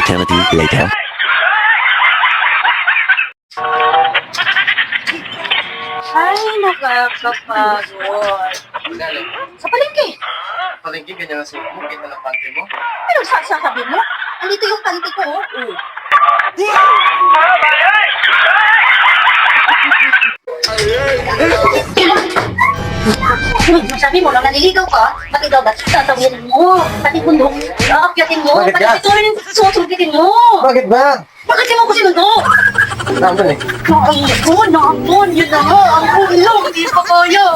eternity later. Ay, nakakapagod. Sa palengke. Palengke, ganyan ang suot mo, kita ng panty mo. Ano sasabi mo? Andito yung panty ko, oh. Sabi mo lang, naliligaw ka, pati daw ba't tatawirin mo? Pati bundok, aakyatin mo, Bakit pati ka? ito rin susugitin mo. Bakit ba? Bakit di mo ko sinundo? Naman eh. Naambon, yun na nga, ang ulo, hindi pa kaya.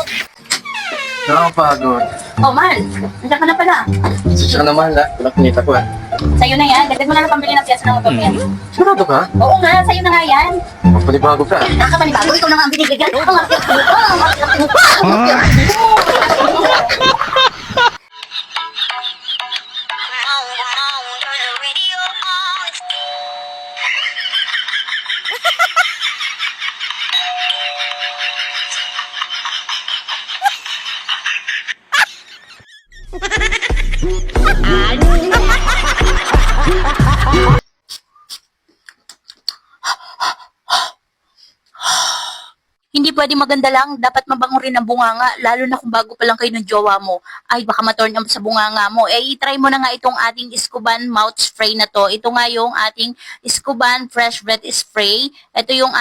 Nakakapagod. Oh, mahal, nandiyan ka na pala. Siya naman, walang kinita ko ah. Sa'yo na yan, dagdag mo na lang pambili ng piyasa ng motor mo yan. Sigurado ka? Oo nga, sa'yo na nga yan. Panibago ka. Nakakapanibago, ikaw na nga ang binibigyan. Ang akyat mo pa, ang akyat mo pa, ang akyat mo. Hindi pwede maganda lang, dapat mabango rin ang bunganga, lalo na kung bago pa lang kayo ng jowa mo. Ay, baka ma-turn on sa bunganga mo. Eh, i-try mo na nga itong ating Escoban mouth spray na to. Ito nga yung ating Escoban Fresh Breath Spray. Ito yung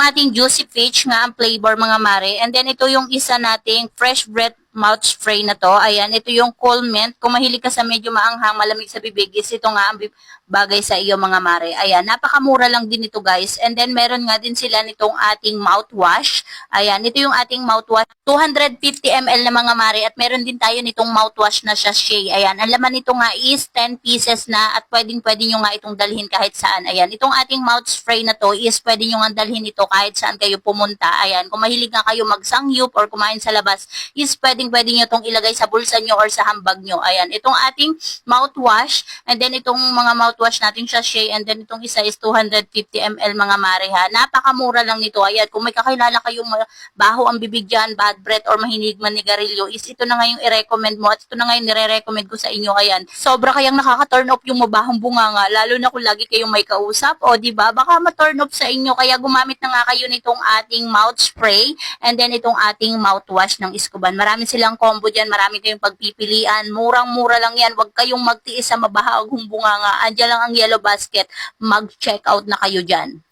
ating Juicy Peach nga ang flavor mga mare. And then ito yung isa nating Fresh Breath mouth spray na to. Ayan, ito yung Cool Mint. Kung mahilig ka sa medyo maanghang, malamig sa bibig, is ito nga ang bagay sa iyo mga mare. Ayan, napakamura lang din ito guys. And then meron nga din sila nitong ating mouthwash. Ayan, ito yung ating mouthwash. 250 ml na mga mare. At meron din tayo nitong mouthwash na sachet. Ayan, ang laman nito nga is 10 pieces na at pwedeng nyo nga itong dalhin kahit saan. Ayan, itong ating mouth spray na to is pwede nyo nga dalhin ito kahit saan kayo pumunta. Ayan, kung mahilig nga kayo magsangyup or kumain sa labas, is pwede nyo itong ilagay sa bulsa nyo or sa hambag nyo. Ayan, itong ating mouthwash, and then itong mga mouthwash nating sachet, and then itong isa is 250 ml mga mare ha. Napakamura lang nito. Ayan, kung may kakilala kayong baho ang bibig dyan, bad breath, or mahilig manigarilyo, is ito na nga yung i-recommend mo, at ito na nga yung nire-recommend ko sa inyo. Ayan, sobra kayang nakaka-turn off yung mabahong bunganga, lalo na kung lagi kayong may kausap, o diba, baka ma-turn off sa inyo, kaya gumamit na nga kayo nitong ating mouth spray, and then itong ating mouthwash ng Escoban. Marami silang combo dyan, marami kayong pagpipilian, murang-mura lang yan, wag kayong magtiis sa mabahagong bunganga, andyan lang ang yellow basket, mag-check out na kayo dyan.